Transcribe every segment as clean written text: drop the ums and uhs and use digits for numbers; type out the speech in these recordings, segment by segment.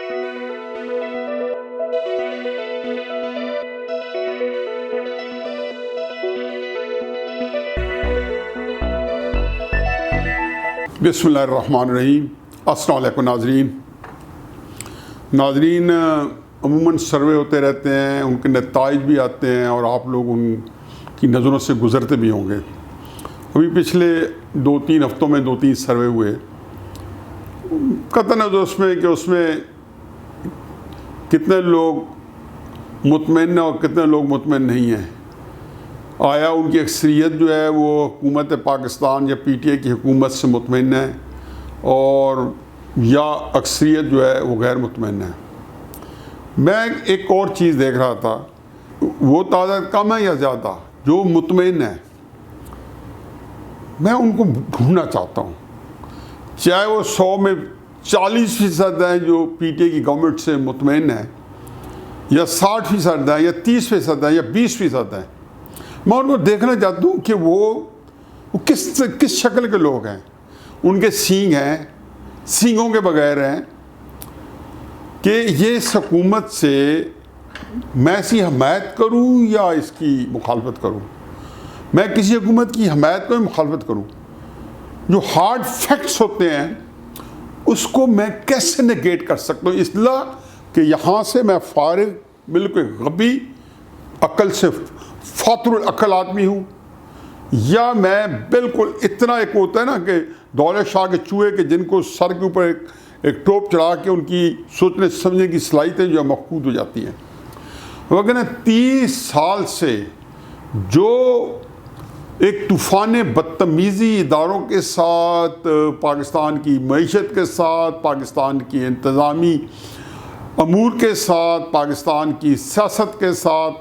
बिस्मिल्लाहिर्रहमानिर्रहीम। अस्सलाम वालेकुम नाज़रीन, अमूमन सर्वे होते रहते हैं, उनके नताइज भी आते हैं और आप लोग उनकी नज़रों से गुज़रते भी होंगे। अभी पिछले 2-3 हफ्तों में 2-3 सर्वे हुए। कतन है उसमें कितने लोग मुतमईन और कितने लोग मुतमईन नहीं हैं। आया उनकी अक्सरियत जो है वो हुकूमत पाकिस्तान या PTI की हुकूमत से मुतमईन है और या अक्सरियत जो है वो गैर मुतमईन है। मैं एक और चीज़ देख रहा था, वो तादाद कम है या ज़्यादा जो मुतमईन है, मैं उनको ढूंढना चाहता हूँ। चाहे वो 100 में 40% हैं जो PTI की गवर्नमेंट से मुतमईन है, या 60% है, या 30% है, या 20% है। मैं उनको देखना चाहता हूँ कि वो किस शक्ल के लोग हैं। उनके सींग हैं, सींगों के बगैर हैं कि ये हुकूमत से मैं इसकी हमायत करूँ या इसकी मुखालफत करूँ। मैं किसी हुकूमत की हमायत को मुखालफत करूँ। जो हार्ड फैक्ट्स होते हैं उसको मैं कैसे नेगेट कर सकता हूँ, इसलिए कि यहाँ से मैं फारिग, बिल्कुल गबी, अक्ल से फातुल अक्ल आदमी हूँ, या मैं बिल्कुल इतना एक होता है ना कि दौलत शाह के चूहे के जिनको सर के ऊपर एक टोप चढ़ा के उनकी सोचने समझने की सलाहियतें जो मफकूद हो जाती हैं। वगैरह 30 साल से जो एक तूफ़ान बदतमीज़ी इदारों के साथ, पाकिस्तान की मईशत के साथ, पाकिस्तान की इंतज़ामी अमूर के साथ, पाकिस्तान की सियासत के साथ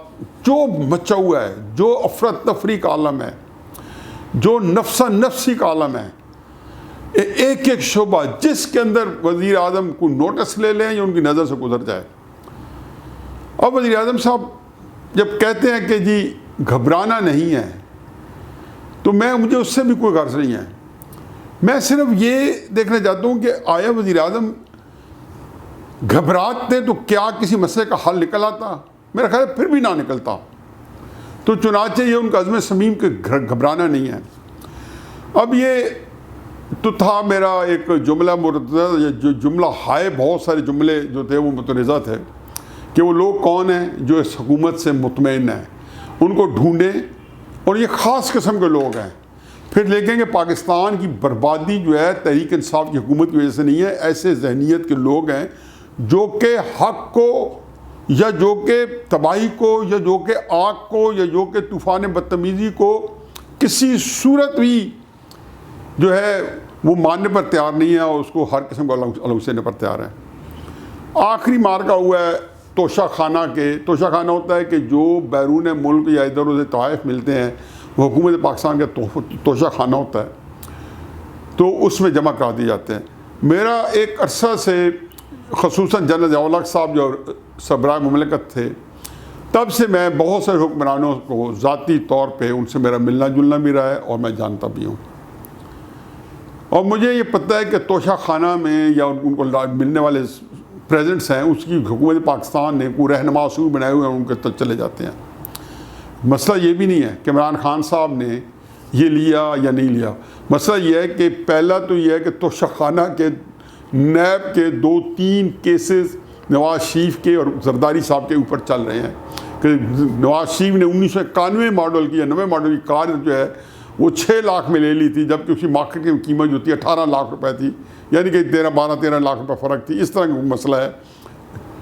जो मचा हुआ है, जो अफरत तफरी का आलम है, जो नफ्सा नफ्सी का आलम है, एक एक शोबा जिसके अंदर वज़ीर आज़म को नोटिस ले लें या उनकी नज़र से गुजर जाए। अब वज़ीर आज़म साहब जब कहते हैं कि जी घबराना नहीं है, तो मुझे उससे भी कोई गर्ज नहीं है। मैं सिर्फ ये देखना चाहता हूँ कि आया वज़ीर आज़म घबराते तो क्या किसी मसले का हल निकल आता? मेरा ख्याल फिर भी ना निकलता। तो चुनाचे ये उनका अज़्म समीम के घबराना नहीं है। अब ये तो था मेरा एक जुमला मुतनज़्ज़ा, जो जुमला हाय, बहुत सारे जुमले जो थे वो मुतनज़्ज़ा थे कि वो लोग कौन हैं जो इस हुकूमत से मुतमईन हैं, उनको ढूंढें, और ये ख़ास किस्म के लोग हैं। फिर देखेंगे पाकिस्तान की बर्बादी जो है तहरीक इंसाफ की हुकूमत की वजह से नहीं है, ऐसे जहनीत के लोग हैं जो कि हक़ को, या जो कि तबाही को, या जो कि आग को, या जो कि तूफ़ान बदतमीज़ी को किसी सूरत भी जो है वो मानने पर तैयार नहीं है और उसको हर किस्म का अलग पर तैयार है। आखिरी मार्का हुआ है तोशा खाना के। तोशा खाना होता है कि जो बैरून मुल्क या इधर उधर तोहफ़ मिलते हैं वो हुकूमत पाकिस्तान का तोशा खाना होता है, तो उसमें जमा करा दिए जाते हैं। मेरा एक अरसा से ख़ुसूसन जनरल ज़िया-उल-हक़ साहब जो सबराह मुमलिकत थे, तब से मैं बहुत सारे हुक्मरानों को ज़ाती तौर पे उनसे मेरा मिलना जुलना भी रहा है और मैं जानता भी हूँ। और मुझे ये पता है कि तोशा खाना में या उनको मिलने वाले प्रेजेंट्स हैं, उसकी हुकूमत पाकिस्तान ने कोई रहनुमा असूल बनाए हुए हैं, उनके तक चले जाते हैं। मसला ये भी नहीं है कि इमरान खान साहब ने ये लिया या नहीं लिया। मसला ये है कि पहला तो ये है कि तोशा खाना के नैब के 2-3 केसेस नवाज़ शरीफ के और जरदारी साहब के ऊपर चल रहे हैं कि नवाज़ शरीफ ने 1991 मॉडल की या 90 मॉडल की कार जो है वो 6 लाख में ले ली थी, जबकि उसकी मार्केट की कीमत जो थी 18 लाख रुपए थी, यानी कि 12-13 लाख रुपए फ़र्क थी। इस तरह का मसला है।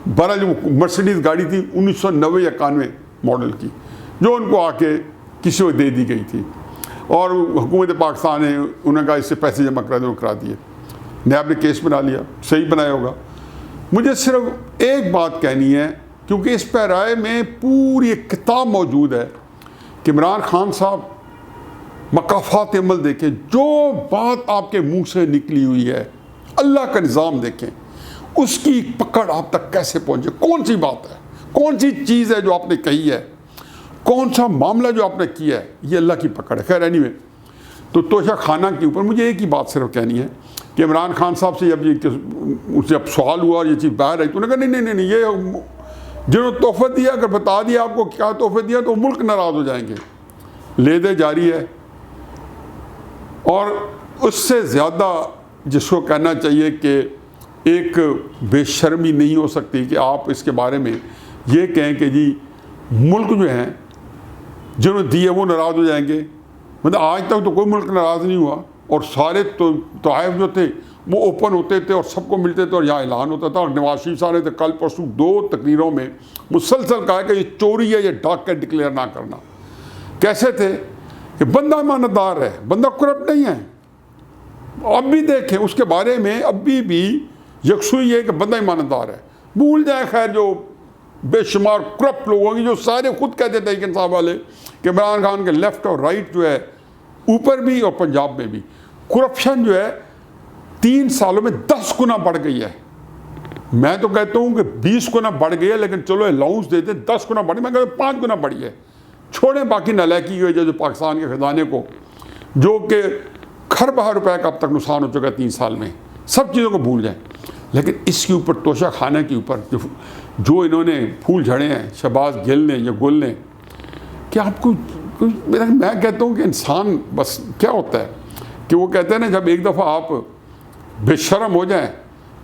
12 जो मर्सिडीज़ गाड़ी थी 1990 या 91 मॉडल की, जो उनको आके किसी को दे दी गई थी और हुकूमत पाकिस्तान ने उन्होंने कहा इससे पैसे जमा करा दिए। नैब ने केस बना लिया, सही बनाया होगा। मुझे सिर्फ एक बात कहनी है, क्योंकि इस पैराए में पूरी एक किताब मौजूद है कि इमरान खान साहब मकाफात अमल देखें, जो बात आपके मुंह से निकली हुई है, अल्लाह का निज़ाम देखें, उसकी पकड़ आप तक कैसे पहुँचे। कौन सी बात है, कौन सी चीज़ है जो आपने कही है, कौन सा मामला जो आपने किया है, ये अल्लाह की पकड़ है। खैर एनीवे, तो तोशा खाना के ऊपर मुझे एक ही बात सिर्फ कहनी है कि इमरान खान साहब से जब ये उससे अब सवाल हुआ और ये चीज़ बाहर आई तो उन्होंने कहा नहीं नहीं नहीं, ये जिन्होंने तोहफा दिया, अगर बता दिया आपको क्या तोहफे दिया तो मुल्क नाराज़ हो जाएंगे। ले दे जारी है। और उससे ज़्यादा जिसको कहना चाहिए कि एक बेशर्मी नहीं हो सकती कि आप इसके बारे में ये कहें कि जी मुल्क जो है जिन्होंने दिए वो नाराज़ हो जाएंगे। मतलब आज तक तो कोई मुल्क नाराज़ नहीं हुआ, और सारे तोहफ़ जो थे वो ओपन होते थे और सबको मिलते थे और यहाँ ऐलान होता था। और नवाज शरीफ साहब ने तो कल परसों 2 तकरीरों में मुसलसल कहा कि ये चोरी है, ये डाक डिक्लेयर ना करना। कैसे थे कि बंदा ईमानदार है, बंदा करप्ट नहीं है। अब भी देखें उसके बारे में अभी भी यकसुई है कि बंदा ईमानदार है। भूल जाए खैर जो बेशुमार करप्ट लोग होंगे जो सारे खुद कहते थे कि साहब वाले कि इमरान खान के लेफ्ट और राइट जो है ऊपर भी और पंजाब में भी करप्शन जो है 3 सालों में 10 गुना बढ़ गई है। मैं तो कहता हूँ कि 20 गुना बढ़ गई है, लेकिन चलो अलाउंस देते 10 गुना बढ़ी, मैं कहता हूँ 5 गुना बढ़ी है। छोड़ें बाकी नलायकी की वजह जो पाकिस्तान के खजाने को जो कि खरबा रुपए का अब तक नुकसान हो चुका है 3 साल में, सब चीज़ों को भूल जाएं। लेकिन इसके ऊपर तोशा खाने के ऊपर जो इन्होंने फूल झड़े हैं शहबाज गिल ने या गुल ने, कि आपको मैं कहता हूँ कि इंसान बस क्या होता है कि वो कहते हैं ना जब एक दफ़ा आप बेशर्म हो जाएं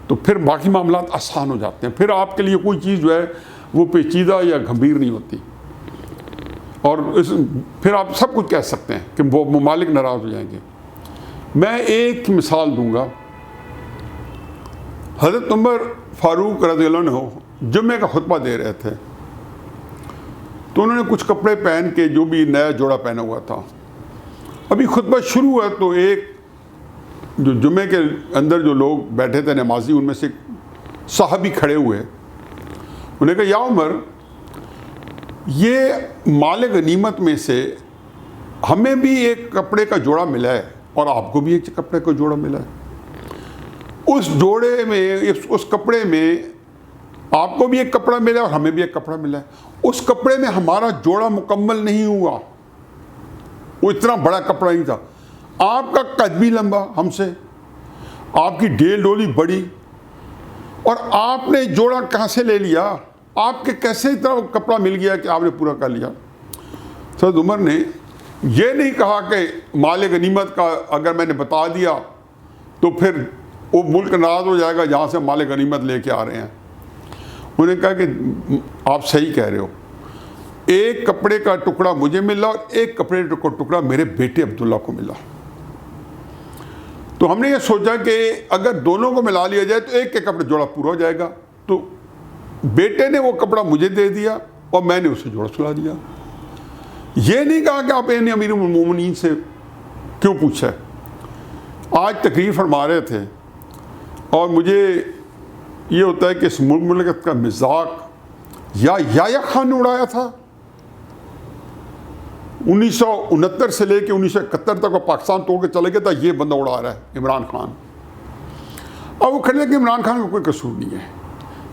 तो फिर बाकी मामला आसान हो जाते हैं, फिर आपके लिए कोई चीज़ जो है वो पेचीदा या गंभीर नहीं होती, और फिर आप सब कुछ कह सकते हैं कि वो ममालिक नाराज़ हो जाएंगे। मैं एक मिसाल दूंगा। हज़रत उमर फारूक रज़ियल्लाहु अन्हु जुम्मे का खुतबा दे रहे थे, तो उन्होंने कुछ कपड़े पहन के जो भी नया जोड़ा पहना हुआ था, अभी खुतबा शुरू हुआ तो एक जो जुम्मे के अंदर जो लोग बैठे थे नमाजी, उनमें से साहबी खड़े हुए, उन्होंने कहा या उमर, ये माल गनीमत में से हमें भी एक कपड़े का जोड़ा मिला है और आपको भी एक कपड़े का जोड़ा मिला है। उस जोड़े में उस कपड़े में आपको भी एक कपड़ा मिला और हमें भी एक कपड़ा मिला है। उस कपड़े में हमारा जोड़ा मुकम्मल नहीं हुआ, वो इतना बड़ा कपड़ा ही था। आपका कद भी लंबा हमसे, आपकी डेल डोली बड़ी, और आपने जोड़ा कहाँ से ले लिया? आपके कैसे इतना कपड़ा मिल गया कि आपने पूरा कर लिया? सैयद उमर ने ये नहीं कहा कि माल गनीमत का अगर मैंने बता दिया तो फिर वो मुल्क नाराज़ हो जाएगा जहाँ से माल गनीमत लेके आ रहे हैं। उन्होंने कहा कि आप सही कह रहे हो, एक कपड़े का टुकड़ा मुझे मिला और एक कपड़े का टुकड़ा मेरे बेटे अब्दुल्ला को मिला। तो हमने ये सोचा कि अगर दोनों को मिला लिया जाए तो एक के कपड़े जोड़ा पूरा हो जाएगा। तो बेटे ने वो कपड़ा मुझे दे दिया और मैंने उसे जोड़ा सुला दिया। ये नहीं कहा कि आप इन्हें अमीरुल मोमिनीन से क्यों पूछा है। आज तकरीर फरमा रहे थे और मुझे ये होता है कि इस मुल्क का मजाक याया खान ने उड़ाया था 1969 से लेकर 1971 तक वो पाकिस्तान तोड़ के चले गया था, ये बंदा उड़ा रहा है इमरान खान। अब वो खड़े कि इमरान खान का कोई कसूर नहीं है,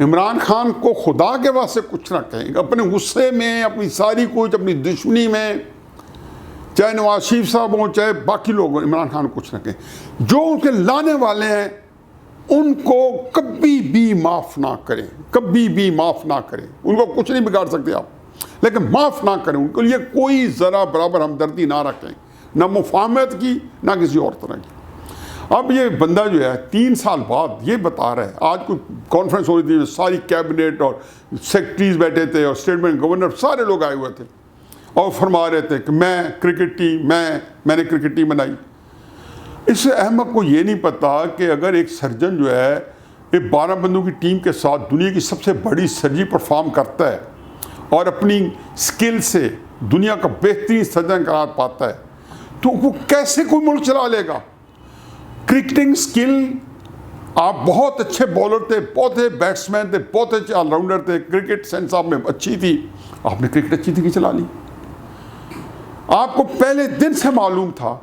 इमरान खान को खुदा के वास्ते कुछ ना कहें, अपने गुस्से में, अपनी सारी कुछ, अपनी दुश्मनी में, चाहे नवाज शरीफ साहब हों चाहे बाकी लोग हों, इमरान खान को कुछ ना कहें। जो उनके लाने वाले हैं उनको कभी भी माफ़ ना करें, कभी भी माफ़ ना करें। उनको कुछ नहीं बिगाड़ सकते आप, लेकिन माफ़ ना करें, उनके लिए कोई ज़रा बराबर हमदर्दी ना रखें, ना मुफाहमत की ना किसी और तरह की। अब ये बंदा जो है 3 साल बाद ये बता रहा है, आज कोई कॉन्फ्रेंस हो रही थी, सारी कैबिनेट और सेक्रेटरीज बैठे थे और स्टेट बैंक गवर्नर सारे लोग आए हुए थे और फरमा रहे थे कि मैं क्रिकेट टीम मैंने क्रिकेट टीम बनाई। इससे अहमद को ये नहीं पता कि अगर एक सर्जन जो है एक 12 बंदों की टीम के साथ दुनिया की सबसे बड़ी सर्जरी परफॉर्म करता है और अपनी स्किल से दुनिया का बेहतरीन सर्जन करार पाता है, तो वो कैसे कोई मुल्क चला लेगा? क्रिकेटिंग स्किल, आप बहुत अच्छे बॉलर थे, बहुत अच्छे बैट्समैन थे, बहुत अच्छे ऑलराउंडर थे, क्रिकेट सेंस आप में अच्छी थी, आपने क्रिकेट अच्छी थी कि चला ली। आपको पहले दिन से मालूम था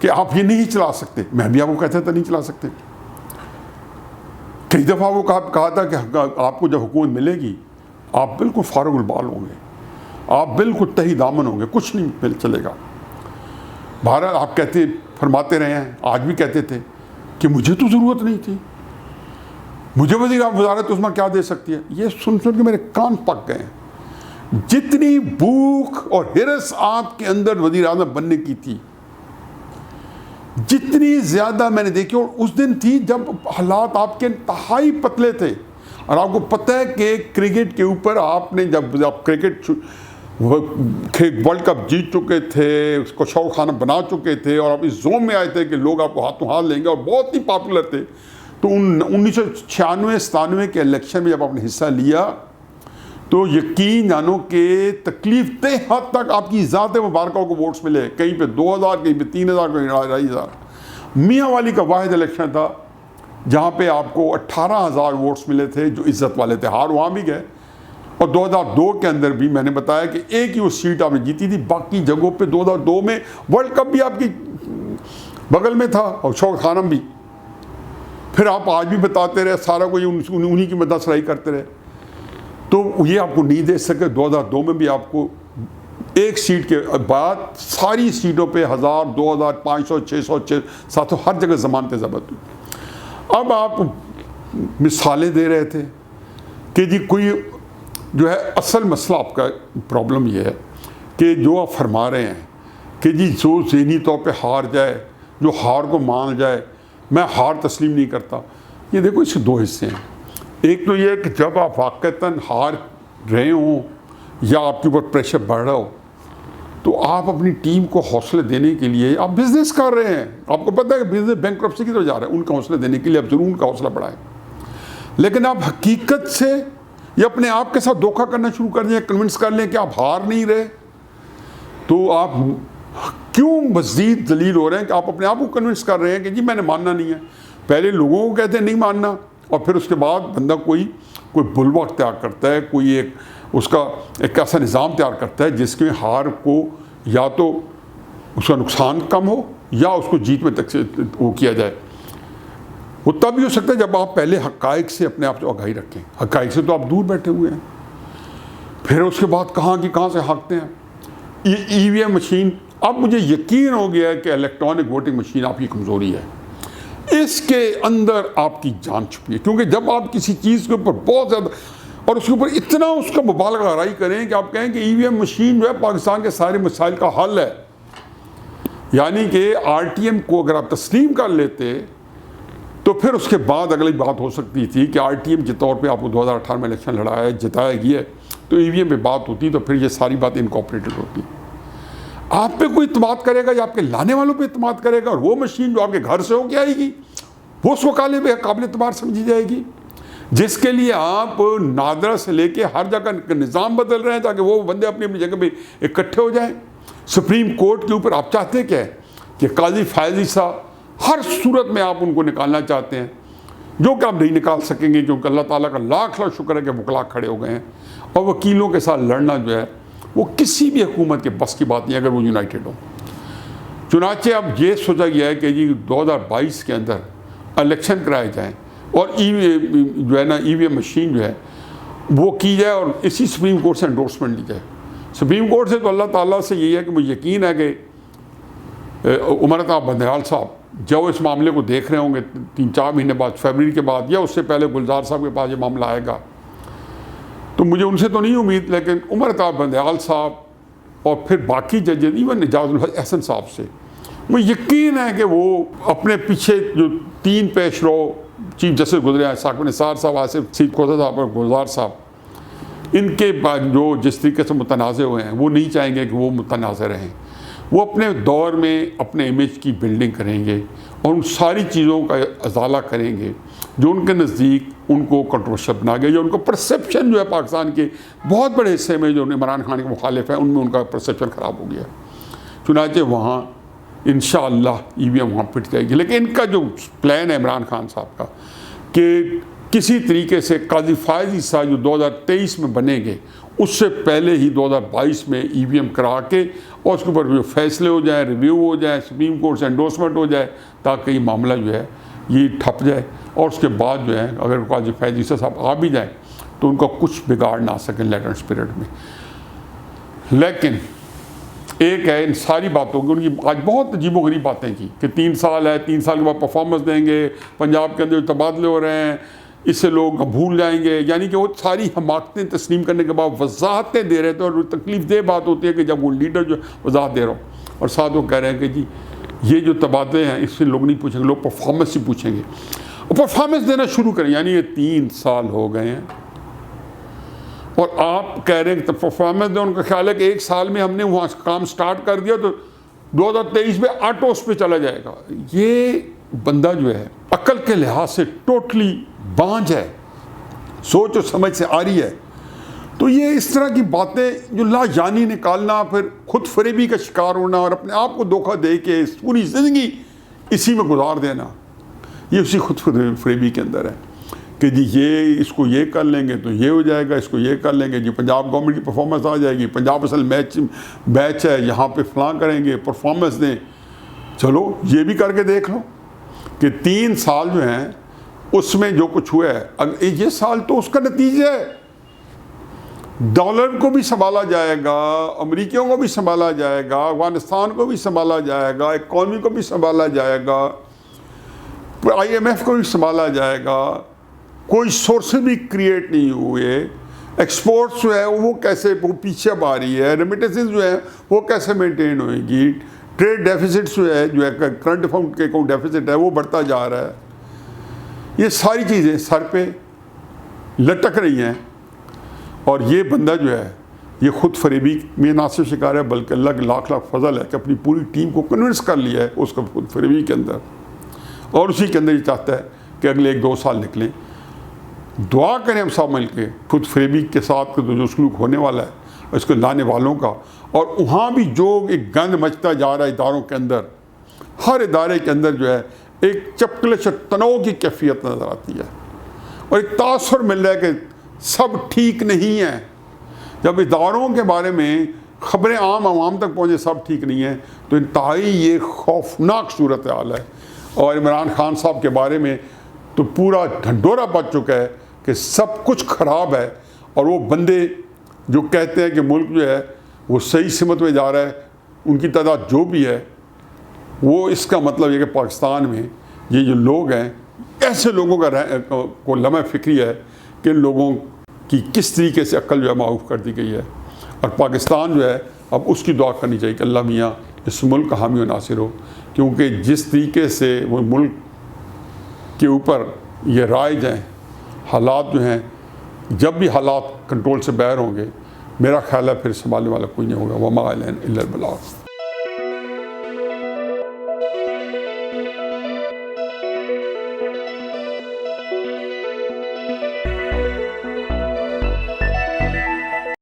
कि आप ये नहीं चला सकते, मैं भी आपको कहता था नहीं चला सकते। कई दफ़ा वो कहा था कि आपको जब हुकूमत मिलेगी आप बिल्कुल फारुग बाल होंगे, आप बिल्कुल तही दामन होंगे, कुछ नहीं चलेगा। भारत आप कहते फरमाते रहे हैं, आज भी कहते थे कि मुझे तो ज़रूरत नहीं थी, मुझे वज़ारत उस्मा क्या दे सकती है। ये सुन सुन के मेरे कान पक गए। जितनी भूख और हिरस आपके अंदर वज़ीर आज़म बनने की थी, जितनी ज़्यादा मैंने देखी, और उस दिन थी जब हालात आपके इंतहाई पतले थे। और आपको पता है कि क्रिकेट के ऊपर आपने जब आप क्रिकेट वर्ल्ड कप जीत चुके थे, उसको शौक खाना बना चुके थे, और आप इस जोन में आए थे कि लोग आपको हाथों हाथ लेंगे, और बहुत ही पॉपुलर थे। तो 1996-97 के इलेक्शन में जब आपने हिस्सा लिया तो यकीन जानो कि तकलीफ तय हद तक आपकी ज़ात मुबारकों को वोट्स मिले, कहीं पे 2000, कहीं पे 3000, कहीं 2500। मियाँ वाली का वाहिद इलेक्शन था जहाँ पे आपको 18,000 वोट्स मिले थे, जो इज़्ज़त वाले थे। हार वहाँ भी गए। और 2002 के अंदर भी मैंने बताया कि एक ही वो सीट आपने जीती थी, बाकी जगहों पे 2002 में वर्ल्ड कप भी आपकी बगल में था और शौक खानम भी। फिर आप आज भी बताते रहे, सारा कोई उन्हीं की मददसराई करते रहे, तो ये आपको नहीं दे सके। 2002 में भी आपको एक सीट के बाद सारी सीटों पे 1000, 2000, 500, 600, 700 हर जगह ज़मानत ज़ब्त हुई। अब आप मिसालें दे रहे थे कि जी कोई जो है, असल मसला आपका प्रॉब्लम ये है कि जो आप फरमा रहे हैं कि जी जो ज़हनी तौर पे हार जाए, जो हार को मान जाए, मैं हार तस्लीम नहीं करता। ये देखो, इसके दो हिस्से हैं। एक तो ये है कि जब आप वाक़तन हार रहे हों या आपके ऊपर प्रेशर बढ़ रहा हो, तो आप अपनी टीम को हौसले देने के लिए आप बिज़नेस कर रहे हैं, आपको पता है कि बिज़नेस बैंकरप्सी की तरफ जा रहा है, उनका हौसला देने के लिए आप ज़रूर उनका हौसला बढ़ाएं। लेकिन आप हकीकत से या अपने आप के साथ धोखा करना शुरू कर दें, कन्विंस कर लें कि आप हार नहीं रहे, तो आप क्यों मज़ीद दलील हो रहे हैं कि आप अपने आप को कन्विंस कर रहे हैं कि जी मैंने मानना नहीं है। पहले लोगों को कहते हैं नहीं मानना, और फिर उसके बाद बंदा कोई बुलवा तैयार करता है, कोई उसका एक ऐसा निज़ाम तैयार करता है जिसके हार को या तो उसका नुकसान कम हो या उसको जीत में तक से वो किया जाए। वो तब भी हो सकता है जब आप पहले हक़ाइक़ से अपने आप से आगाही रखें। हक़ाइक़ से तो आप दूर बैठे हुए हैं, फिर उसके बाद कहाँ से हाँकते हैं। EVM मशीन, अब मुझे यकीन हो गया है कि इलेक्ट्रॉनिक वोटिंग मशीन आपकी कमज़ोरी है, इसके अंदर आपकी जान छुपी है। क्योंकि जब आप किसी चीज़ के ऊपर बहुत ज़्यादा और उसके ऊपर इतना उसका मुबालगा आराई करें कि आप कहें कि EVM मशीन जो है पाकिस्तान के सारे मसाइल का हल है, यानी कि RTM को अगर आप तस्लीम कर लेते तो फिर उसके बाद अगली बात हो सकती थी कि RTM के तौर पे आपको 2018 में इलेक्शन लड़ाया है, जिताया गया है, तो EVM पे बात होती, तो फिर ये सारी बात इनकॉर्पोरेटेड होती। आप पे कोई इत्मीनान करेगा या आपके लाने वालों पे इत्मीनान करेगा, और वो मशीन जो आपके घर से होके आएगी वो उसको काबिल इत्मीनान समझी जाएगी, जिसके लिए आप नादरा से लेके हर जगह निज़ाम बदल रहे हैं ताकि वो बंदे अपनी अपनी जगह पे इकट्ठे हो जाएं। सुप्रीम कोर्ट के ऊपर आप चाहते क्या है कि काजी फायजी साहब हर सूरत में आप उनको निकालना चाहते हैं, जो कि आप नहीं निकाल सकेंगे, क्योंकि अल्लाह ताला का लाख लाख शुक्र है कि वकला खड़े हो गए हैं। और वकीलों के साथ लड़ना जो है वो किसी भी हुकूमत के बस की बात नहीं, अगर वो यूनाइटेड हो। चुनाचे अब ये सोचा गया है कि जी 2022 के अंदर इलेक्शन कराए जाएँ और जो है ना EVM मशीन जो है वो की जाए, और इसी सुप्रीम कोर्ट से एंडोर्समेंट ली जाए। सुप्रीम कोर्ट से तो अल्लाह ताला से यही है कि मुझे यकीन है कि उमर अता बंदयाल साहब जब इस मामले को देख रहे होंगे 3-4 महीने बाद, फरवरी के बाद या उससे पहले गुलजार साहब के पास ये मामला आएगा, तो मुझे उनसे तो नहीं उम्मीद, लेकिन उमर अता बंदयाल साहब और फिर बाकी जजेस, इवन एजाजुल हसन साहब से मुझे यकीन है कि वो अपने पीछे जो 3 पेशरो चीफ जस्टिस गुजरे हैं, साकिब निसार साहब, आसिफ सईद खोजा साहब और गुलजार साहब, इनके बाद जो जिस तरीके से मुतनाज़े हुए हैं वो नहीं चाहेंगे कि वो मुतनाज़े रहें। वो अपने दौर में अपने इमेज की बिल्डिंग करेंगे और उन सारी चीज़ों का अजाला करेंगे जो उनके नज़दीक उनको कंट्रोवर्शियल बना गया, जो उनको परसेप्शन जो है पाकिस्तान के बहुत बड़े हिस्से में जो इमरान खान के मुखालिफ हैं उनमें उनका परसेप्शन ख़राब हो गया। चुनाचे वहाँ इंशाअल्लाह EVM वहाँ पिट जाएगी। लेकिन इनका जो प्लान है इमरान खान साहब का कि किसी तरीके से काजी फायजी साहब जो 2023 में बनेंगे उससे पहले ही 2022 में EVM करा के और उसके ऊपर फैसले हो जाए, रिव्यू हो जाए, सुप्रीम कोर्ट से एंडोर्समेंट हो जाए, ताकि ये मामला जो है ये ठप जाए। और उसके बाद जो है अगर काजी फायजी साहब आ भी जाए तो उनका कुछ बिगाड़ ना सके लेटेंट पीरियड में। लेकिन एक है इन सारी बातों की, उनकी आज बहुत अजीबोगरीब बातें की कि 3 साल है, 3 साल के बाद परफॉर्मेंस देंगे, पंजाब के अंदर जो तबादले हो रहे हैं इससे लोग भूल जाएंगे, यानी कि वो सारी हमाकतें तस्लीम करने के बाद वजाहतें दे रहे थे। और तकलीफ दे बात होती है कि जब वो लीडर जो वजाहत दे रहा हो और साथ वो कह रहे हैं कि जी ये जो तबादले हैं इससे लोग नहीं पूछेंगे, लोग परफॉर्मेंस ही पूछेंगे, और परफॉर्मेंस देना शुरू करें। यानी ये 3 साल हो गए हैं और आप कह रहे हैं कि परफॉर्मेंस दे। उनका ख्याल है कि 1 साल में हमने वहाँ काम स्टार्ट कर दिया तो 2023 में ऑटो उस पर चला जाएगा। ये बंदा जो है अकल के लिहाज से टोटली बांझ है, सोच और समझ से आ रही है। तो ये इस तरह की बातें जो लाजानी निकालना, फिर खुद फरेबी का शिकार होना और अपने आप को धोखा दे के पूरी ज़िंदगी इसी में गुजार देना, ये उसी खुद फरेबी के अंदर है कि जी ये इसको ये कर लेंगे तो ये हो जाएगा, इसको ये कर लेंगे जी पंजाब गवर्नमेंट की परफॉर्मेंस आ जाएगी, पंजाब असल मैच है, यहाँ पे फलां करेंगे, परफॉर्मेंस दें। चलो ये भी करके देख लो कि 3 साल जो हैं उसमें जो कुछ हुआ है, ये साल तो उसका नतीजा है। डॉलर को भी संभाला जाएगा, अमरीकियों को भी संभाला जाएगा, अफगानिस्तान को भी संभाला जाएगा, इकॉनमी को भी संभाला जाएगा, IMF को भी संभाला जाएगा, कोई सोर्स भी क्रिएट नहीं हुए, एक्सपोर्ट्स जो है वो कैसे वो पीछे अब आ रही है, रेमिटेंसेस जो है वो कैसे मेंटेन होएगी, ट्रेड डेफिसिट जो है करंट अकाउंट के अकाउंट डेफिसिट है वो बढ़ता जा रहा है। ये सारी चीज़ें सर पे लटक रही हैं और ये बंदा जो है ये खुद फरेबी में ना सिर्फ शिकार है बल्कि अल्लाह के लाख लाख फजल है कि अपनी पूरी टीम को कन्विंस कर लिया है उसका खुद फरेबी के अंदर, और उसी के अंदर ये चाहता है कि अगले 1-2 साल निकलें। दुआ करें हम सब मिल के खुद फरेबी के साथ जो सलूक होने वाला है इसको लाने वालों का, और वहाँ भी जो एक गंद मचता जा रहा है इदारों के अंदर, हर इदारे के अंदर जो है एक चपकलश तनाव की कैफियत नज़र आती है और एक तासुर मिल रहा है कि सब ठीक नहीं है। जब इदारों के बारे में ख़बरें आवाम तक पहुँचे सब ठीक नहीं है तो इंतहाई ये खौफनाक सूरत हाल है। और इमरान खान साहब के बारे में तो पूरा ढंढोरा बच चुका है कि सब कुछ ख़राब है, और वो बंदे जो कहते हैं कि मुल्क जो है वो सही सिमत में जा रहा है, उनकी तादाद जो भी है वो, इसका मतलब ये कि पाकिस्तान में ये जो लोग हैं ऐसे लोगों को लम्हा फ़िक्री है कि इन लोगों की किस तरीके से अक्ल जो है माऊफ़ कर दी गई है। और पाकिस्तान जो है अब उसकी दुआ करनी चाहिए कि अल्लाह मियाँ इस मुल्क का हामी व नासिर हो, क्योंकि जिस तरीके से वो मुल्क के ऊपर ये राइज हैं हालात जो हैं, जब भी हालात कंट्रोल से बाहर होंगे मेरा ख्याल है फिर संभालने वाला कोई नहीं होगा। वमा अलैना इल्लल बलाग।